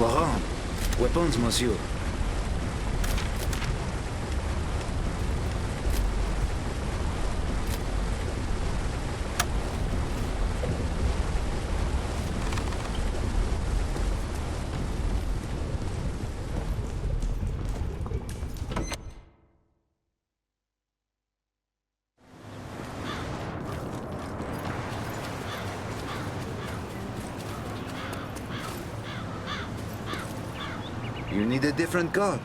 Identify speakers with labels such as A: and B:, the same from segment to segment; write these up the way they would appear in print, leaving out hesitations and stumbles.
A: armed. Weapons, monsieur. You need a different car.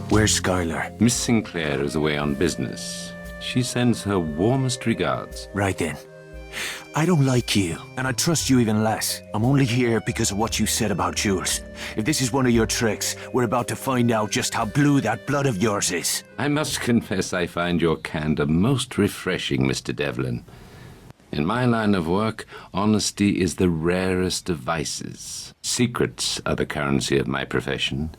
B: Where's Skylar?
C: Miss Sinclair is away on business. She sends her warmest regards.
B: Right then. I don't like you, and I trust you even less. I'm only here because of what you said about Jules. If this is one of your tricks, we're about to find out just how blue that blood of yours is.
C: I must confess I find your candor most refreshing, Mr. Devlin. In my line of work, honesty is the rarest of vices. Secrets are the currency of my profession.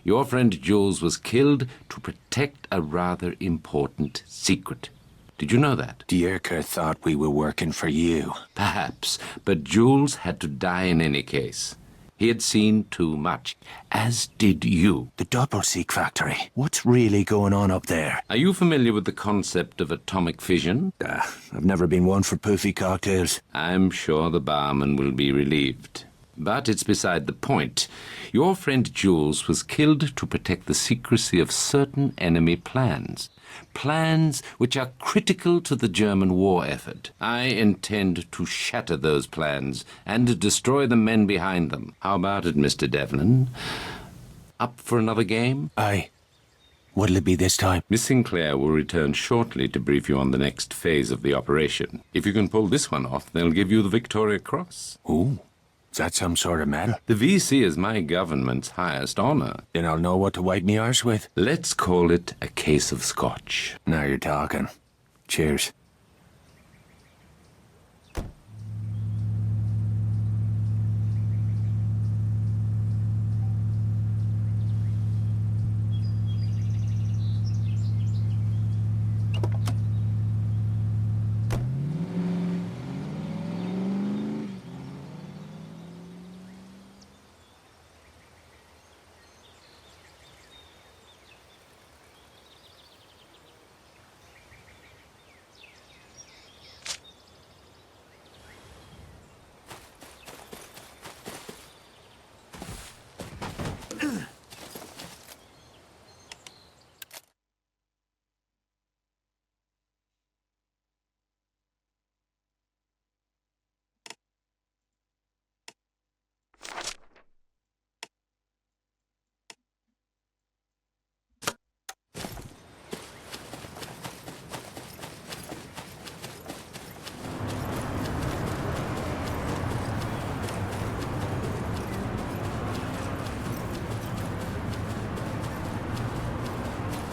C: Your friend Jules was killed to protect a rather important secret. Did you know that?
B: Dierker thought we were working for you.
C: Perhaps, but Jules had to die in any case. He had seen too much, as did you.
B: The Doppelsieg factory. What's really going on up there?
C: Are you familiar with the concept of atomic fission?
B: I've never been one for poofy cocktails.
C: I'm sure the barman will be relieved. But it's beside the point. Your friend Jules was killed to protect the secrecy of certain enemy plans. Plans which are critical to the German war effort. I intend to shatter those plans and destroy the men behind them. How about it, Mr. Devlin? Up for another game?
B: Aye. What'll it be this time?
C: Miss Sinclair will return shortly to brief you on the next phase of the operation. If you can pull this one off, they'll give you the Victoria Cross.
B: Ooh. Is that some sort of medal?
C: The VC is my government's highest honor.
B: Then I'll know what to wipe me arse with.
C: Let's call it a case of scotch.
B: Now you're talking. Cheers.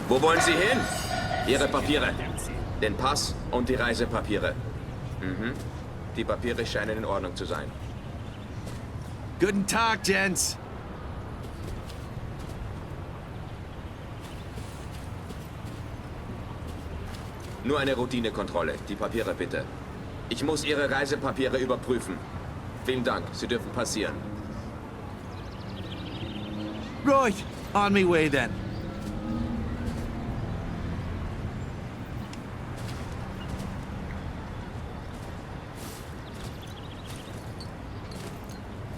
D: Wo wollen Sie hin? Ihre Papiere. Den Pass und die Reisepapiere. Die Papiere scheinen in Ordnung zu sein.
B: Guten Tag, gents.
D: Nur eine Routinekontrolle. Die Papiere bitte. Ich muss Ihre Reisepapiere überprüfen. Vielen Dank. Sie dürfen passieren.
B: Right, on me way then.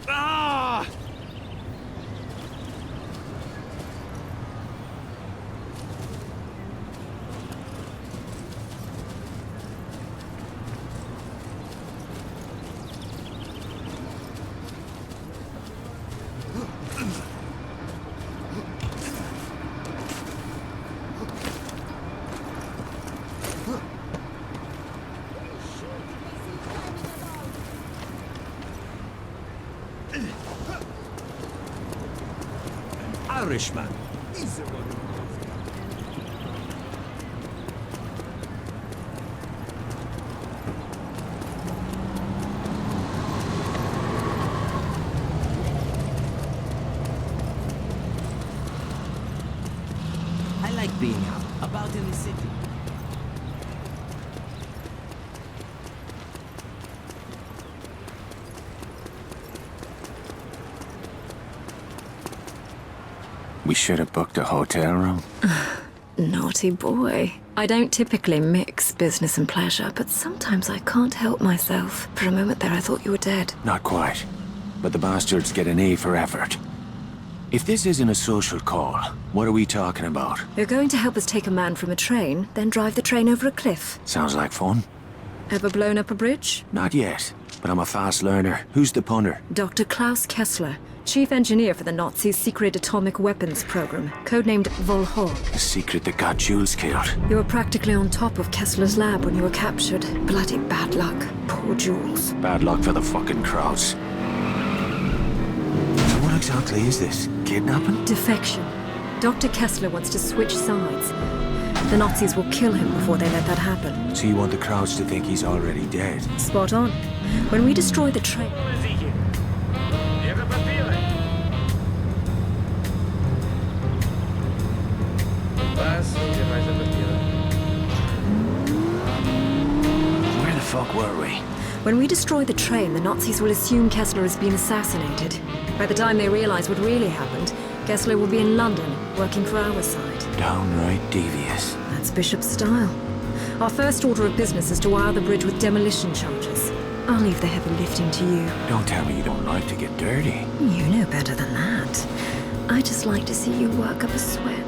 B: Ah! Irishman.
E: I like being out, about in the city.
B: We should have booked a hotel room.
F: Naughty boy. I don't typically mix business and pleasure, but sometimes I can't help myself. For a moment there, I thought you were dead.
B: Not quite. But the bastards get an A for effort. If this isn't a social call, what are we talking about?
F: You're going to help us take a man from a train, then drive the train over a cliff.
B: Sounds like fun.
F: Ever blown up a bridge?
B: Not yet, but I'm a fast learner. Who's the punter?
F: Dr. Klaus Kessler, chief engineer for the Nazis' secret atomic weapons program, codenamed Volhov.
B: The secret that got Jules killed.
F: You were practically on top of Kessler's lab when you were captured. Bloody bad luck. Poor Jules.
B: Bad luck for the fucking crowds. So what exactly is this? Kidnapping?
F: Defection. Dr. Kessler wants to switch sides. The Nazis will kill him before they let that happen.
B: So you want the crowds to think he's already dead?
F: Spot on. When we destroy the train...
B: Where the fuck were we?
F: When we destroy the train, the Nazis will assume Kessler has been assassinated. By the time they realize what really happened, Kessler will be in London, working for our side.
B: Downright devious.
F: That's Bishop's style. Our first order of business is to wire the bridge with demolition charges. I'll leave the heavy lifting to you.
B: Don't tell me you don't like to get dirty.
F: You know better than that. I just like to see you work up a sweat.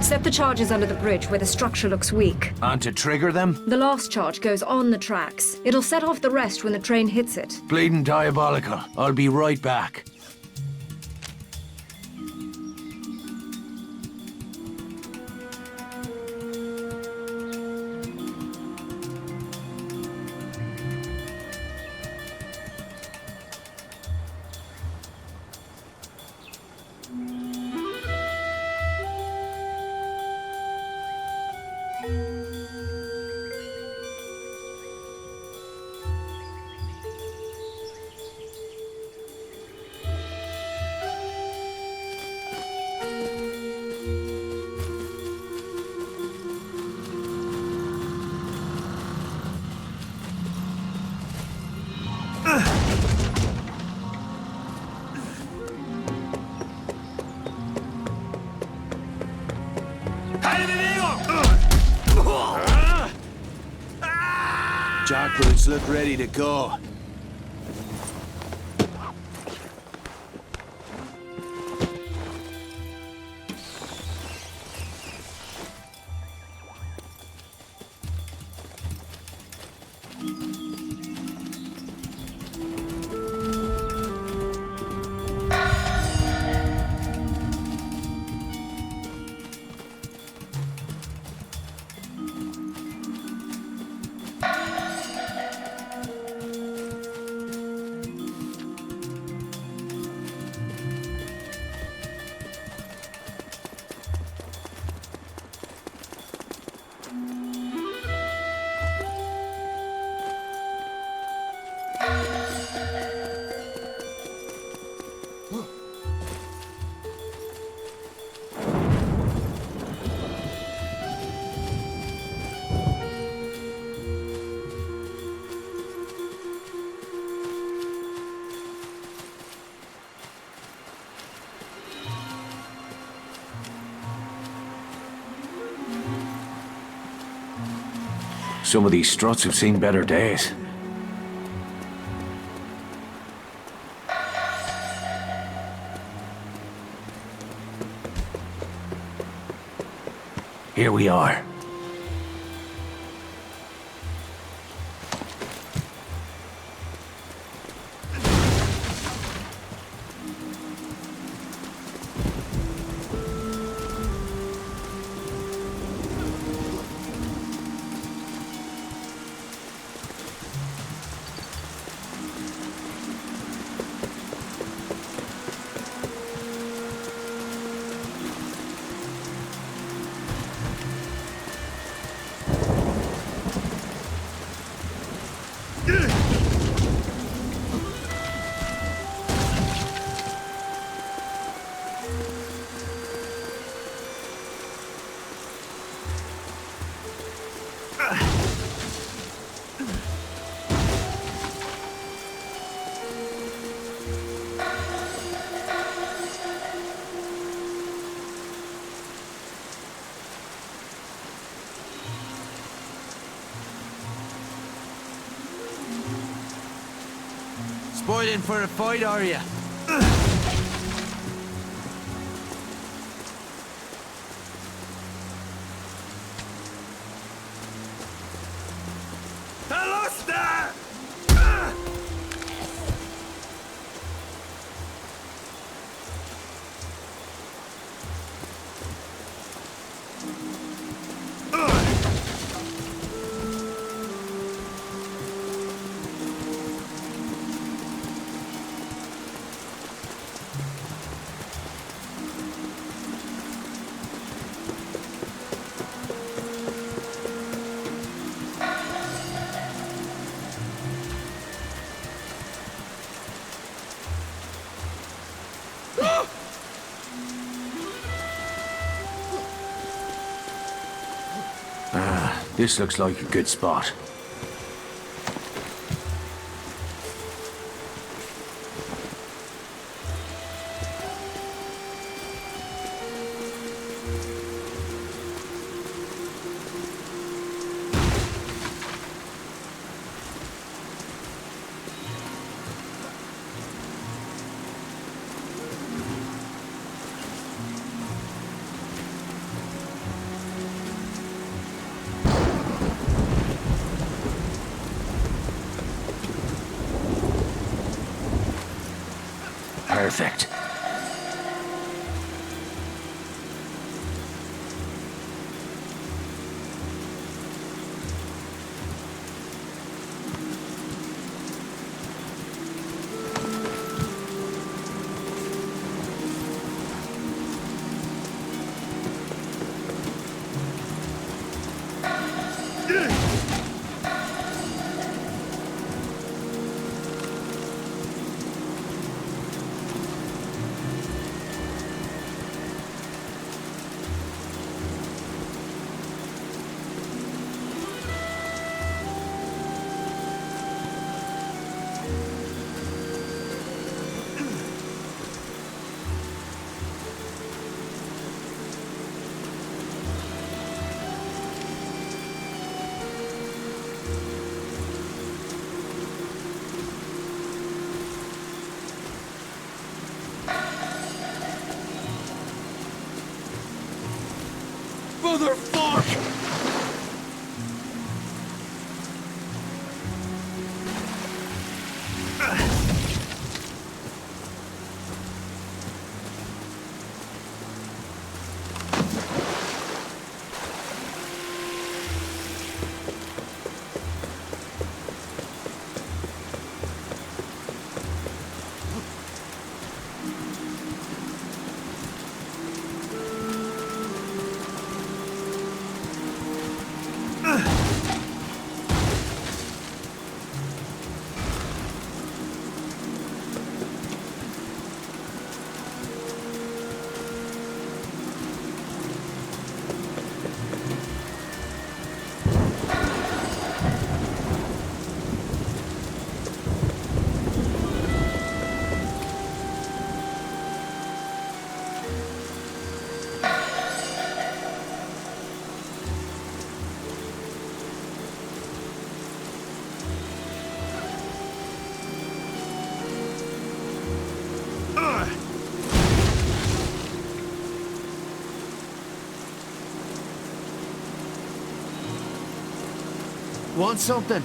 F: Set the charges under the bridge where the structure looks weak.
B: And to trigger them?
F: The last charge goes on the tracks. It'll set off the rest when the train hits it.
B: Bleeding diabolical. I'll be right back. Jackboots look ready to go. Some of these struts have seen better days. Here we are.
E: Spoiling for a fight, are you?
B: This looks like a good spot. Perfect.
E: Motherfuck! Want something?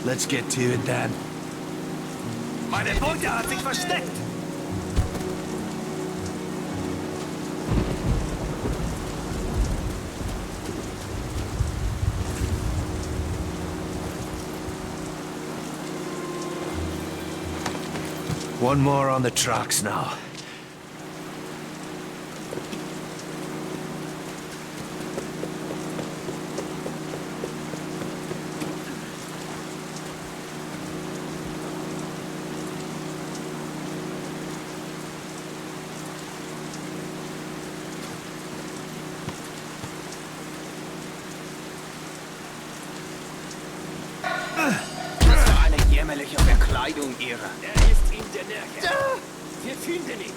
B: Let's get to it then.
E: Meine Beute hat sich versteckt!
B: One more on the tracks now.
E: Eine jämmerliche Verkleidung ihrer. Er ist ihm der Näher. Wir finden ihn.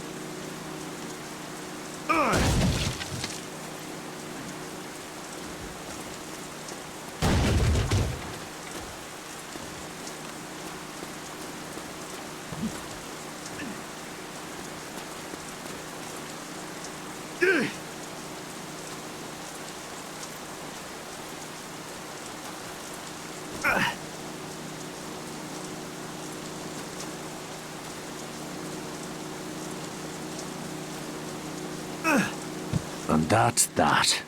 B: And that's that.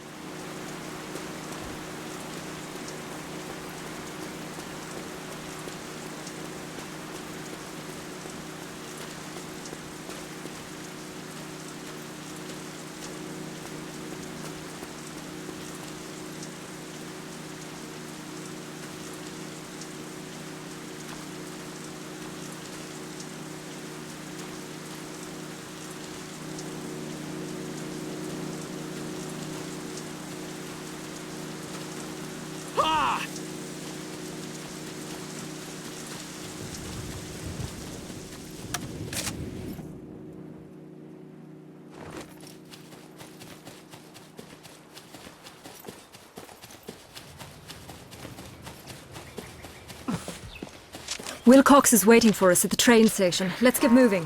F: Wilcox is waiting for us at the train station. Let's get moving.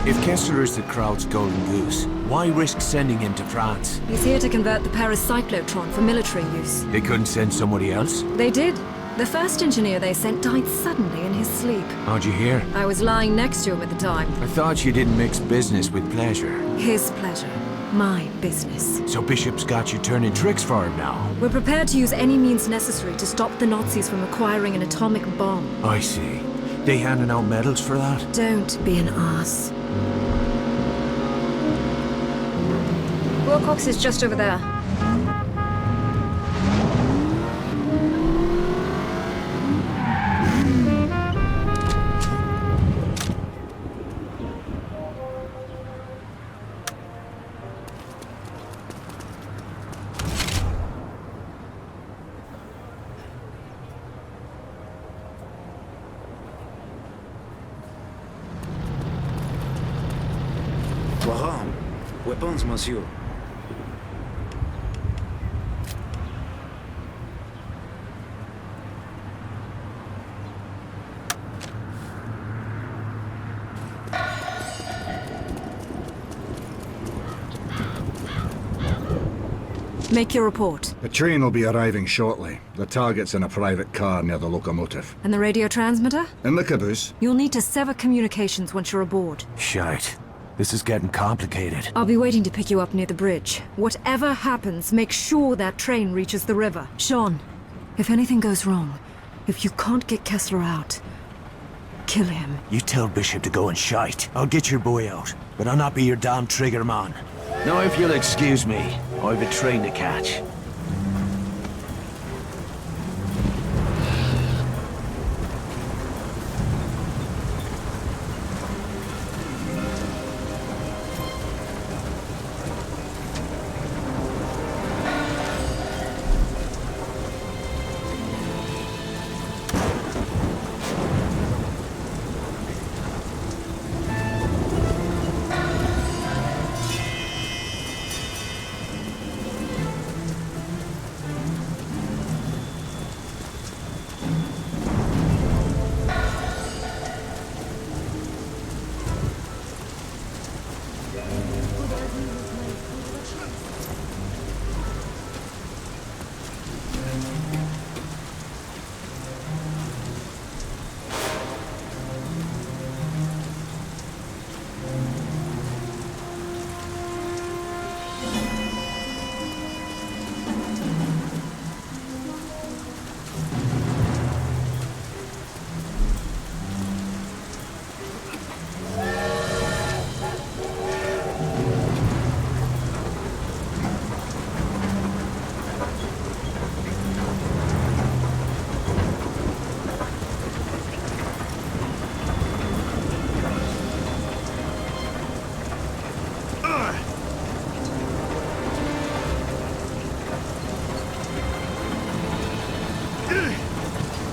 B: If Kessler is the crowd's golden goose, why risk sending him to France?
F: He's here to convert the Paris cyclotron for military use.
B: They couldn't send somebody else?
F: They did. The first engineer they sent died suddenly in his sleep.
B: How'd you hear?
F: I was lying next to him at the time.
B: I thought you didn't mix business with pleasure.
F: His pleasure. My business.
B: So Bishop's got you turning tricks for him now?
F: We're prepared to use any means necessary to stop the Nazis from acquiring an atomic bomb.
B: I see. They handing out medals for that?
F: Don't be an ass. Wilcox is just over there.
A: Waram, weapons, monsieur.
F: Make your report.
G: The train will be arriving shortly. The target's in a private car near the locomotive.
F: And the radio transmitter?
G: In the caboose.
F: You'll need to sever communications once you're aboard.
B: Shite. This is getting complicated.
F: I'll be waiting to pick you up near the bridge. Whatever happens, make sure that train reaches the river. Sean, if anything goes wrong, if you can't get Kessler out, kill him.
B: You tell Bishop to go and shite. I'll get your boy out, but I'll not be your damn trigger man. Now if you'll excuse me, I've a train to catch.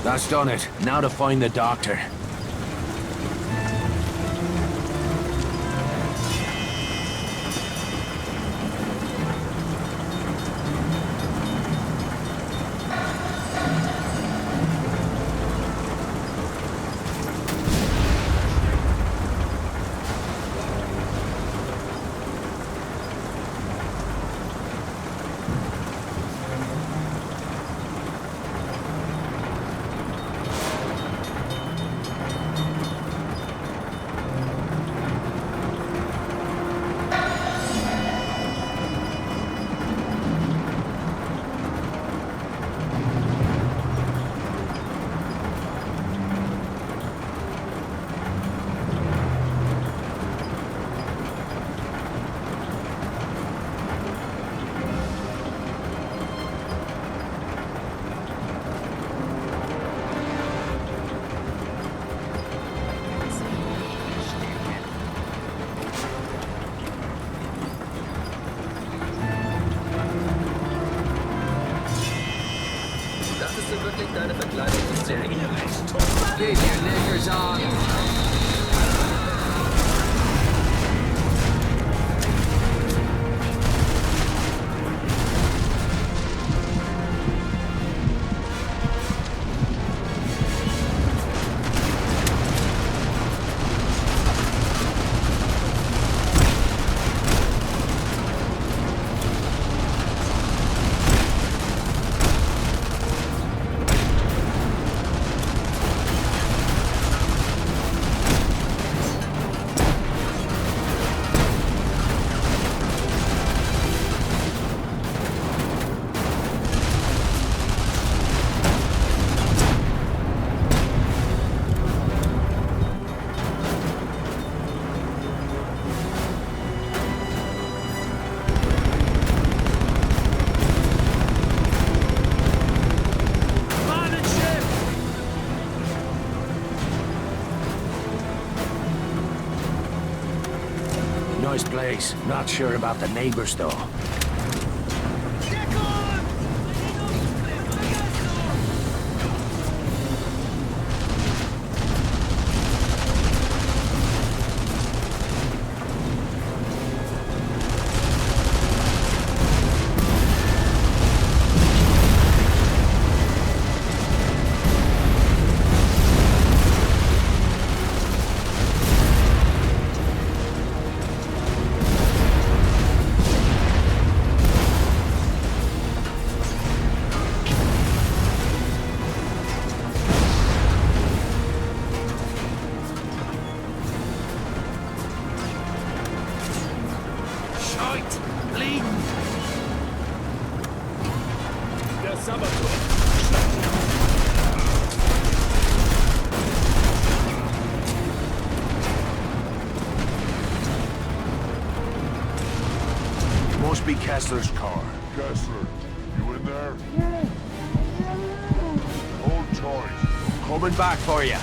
B: That's done it. Now to find the doctor.
D: Dachtest du wirklich, deine Verkleidung ist sehr
E: Get your knickers on.
B: Nice place. Not sure about the neighbors, though. be Kessler's car.
H: Kessler, you in there? Hold tight.
B: Coming back for you.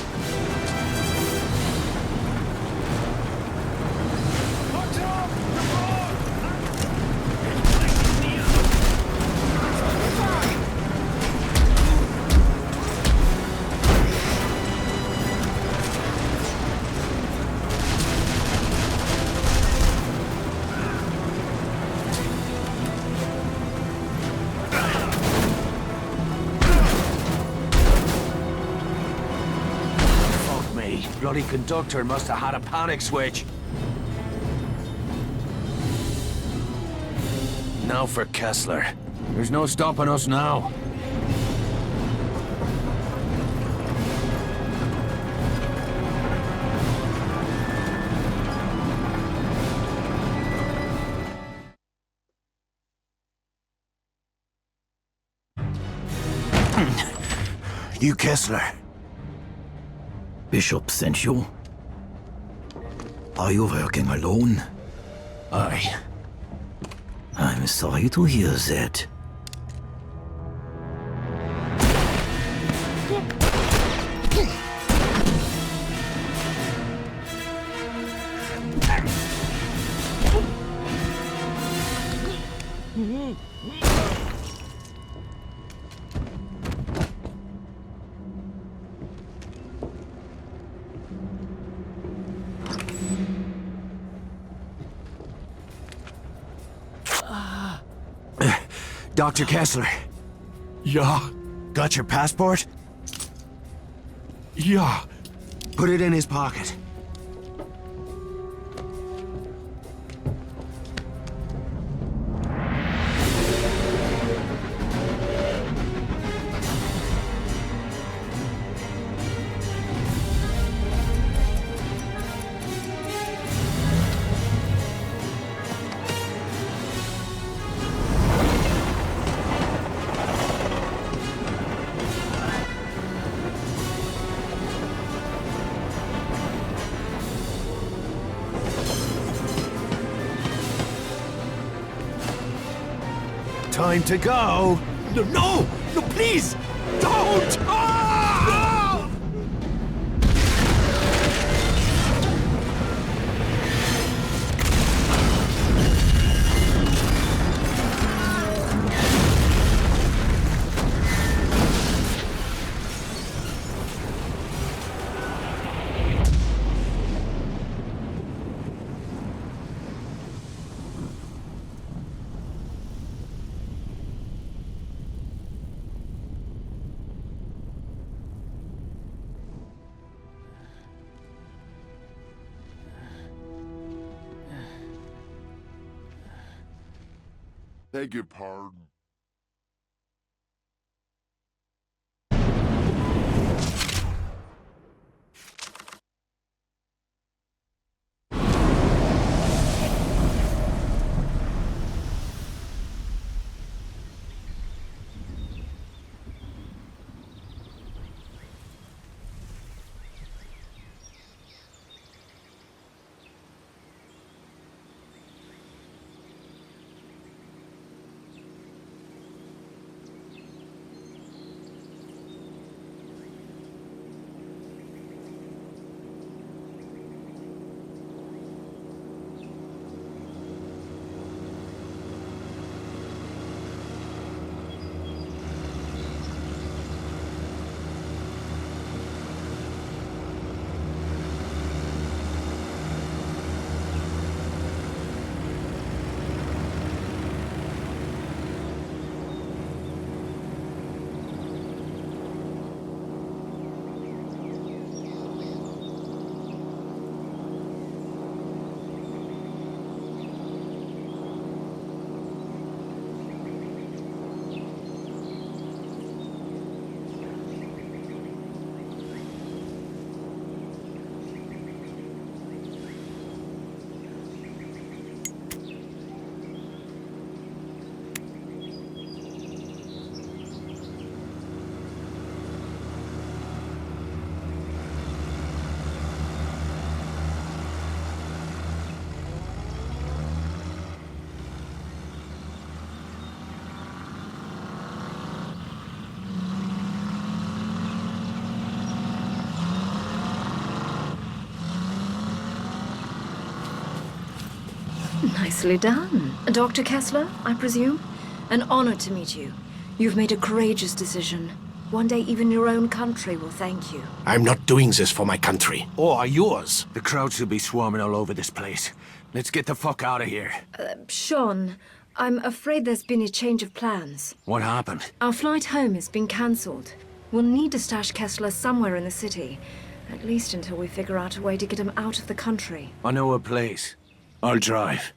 B: Bloody conductor must have had a panic switch. Now for Kessler. There's no stopping us now. You Kessler.
I: Bishop sent you? Are you working alone?
B: Aye.
I: I'm sorry to hear that.
B: Dr. Kessler.
G: Yeah,
B: Got your passport?
G: yeah.
B: Put it in his pocket. Time to go.
G: No, please! Don't! Ah!
H: Beg your pardon.
F: Nicely done. Dr. Kessler, I presume? An honor to meet you. You've made a courageous decision. One day even your own country will thank you.
J: I'm not doing this for my country, or yours.
B: The crowds will be swarming all over this place. Let's get the fuck out of here.
F: Sean, I'm afraid there's been a change of plans.
B: What happened?
F: Our flight home has been cancelled. We'll need to stash Kessler somewhere in the city. At least until we figure out a way to get him out of the country.
B: I know a place. I'll drive.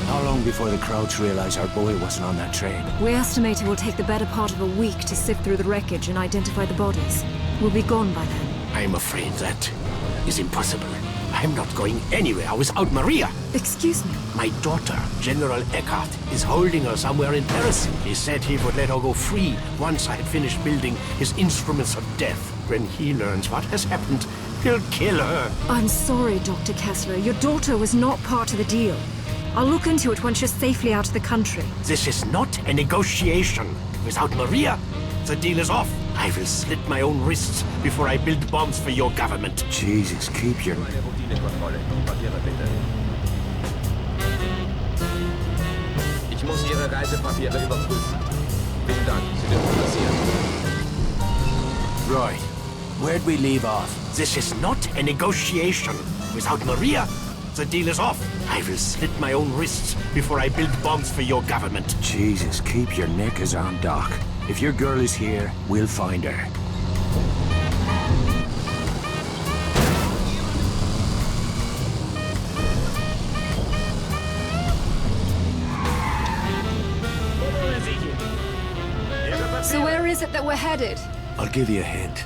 B: How long before the crowds realize our boy wasn't on that train?
F: We estimate it will take the better part of a week to sift through the wreckage and identify the bodies. We'll be gone by then.
J: I'm afraid that is impossible. I'm not going anywhere without Maria.
F: Excuse me?
J: My daughter, General Eckhardt, is holding her somewhere in Paris. He said he would let her go free once I had finished building his instruments of death. When he learns what has happened, he'll kill her.
F: I'm sorry, Dr. Kessler. Your daughter was not part of the deal. I'll look into it once you're safely out of the country.
J: This is not a negotiation. Without Maria, the deal is off. I will slit my own wrists before I build bombs for your government.
B: Jesus, keep your...
D: Eine Routinekontrolle. Die Papiere bitte. Ich muss Ihre Reisepapiere überprüfen. Vielen Dank, Sie dürfen passieren.
B: Right. Where'd we leave off?
J: This is not a negotiation. Without Maria, the deal is off. I will slit my own wrists before I build bombs for your government.
B: Jesus, keep your knickers on, Doc. If your girl is here, we'll find her.
F: So where is it that we're headed?
B: I'll give you a hint.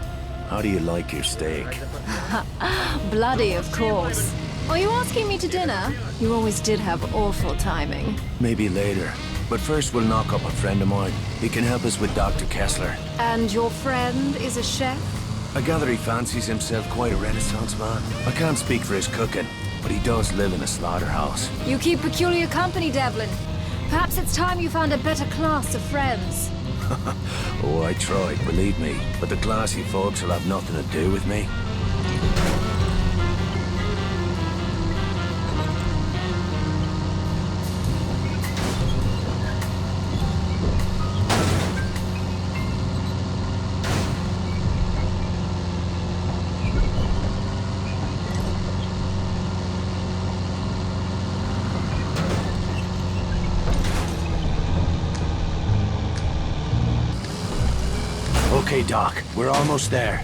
B: How do you like your steak?
F: Bloody, of course. Are you asking me to dinner? You always did have awful timing.
B: Maybe later. But first we'll knock up a friend of mine. He can help us with Dr. Kessler.
F: And your friend is a chef?
B: I gather he fancies himself quite a Renaissance man. I can't speak for his cooking, but he does live in a slaughterhouse.
F: You keep peculiar company, Devlin. Perhaps it's time you found a better class of friends.
B: Oh, I tried, believe me. But the classy folks will have nothing to do with me. Okay, Doc, we're almost there.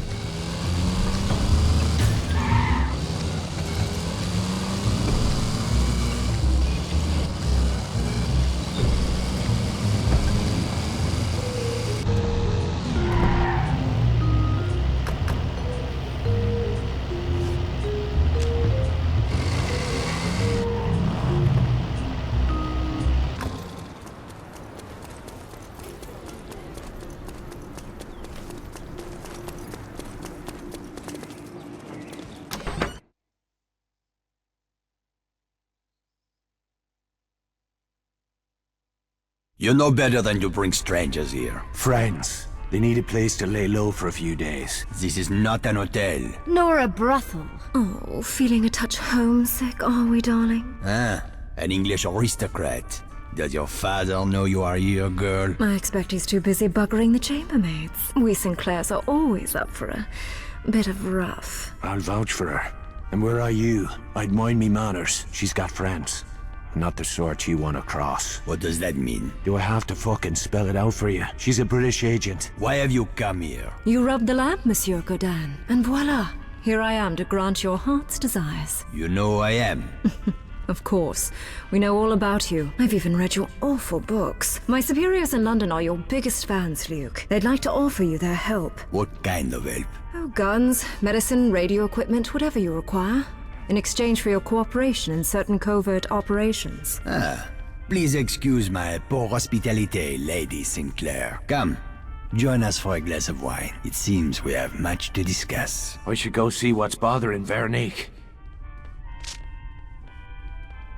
I: You know better than to bring strangers here.
B: Friends. They need a place to lay low for a few days.
I: This is not an hotel.
F: Nor a brothel. Oh, feeling a touch homesick, are we, darling?
I: Ah, an English aristocrat. Does your father know you are here, girl?
F: I expect he's too busy buggering the chambermaids. We Sinclairs are always up for a bit of rough.
B: I'll vouch for her. And where are you? I'd mind me manners. She's got friends. Not the sort you want to cross.
I: What does that mean?
B: Do I have to fucking spell it out for you? She's a British agent.
I: Why have you come here?
F: You rubbed the lamp, Monsieur Godin, and voila! Here I am to grant your heart's desires.
I: You know who I am.
F: Of course. We know all about you. I've even read your awful books. My superiors in London are your biggest fans, Luke. They'd like to offer you their help.
I: What kind of help?
F: Oh, guns, medicine, radio equipment, whatever you require. In exchange for your cooperation in certain covert operations.
I: Ah, please excuse my poor hospitality, Lady Sinclair. Come, Join us for a glass of wine. It seems we have much to discuss.
B: I should go see what's bothering Veronique.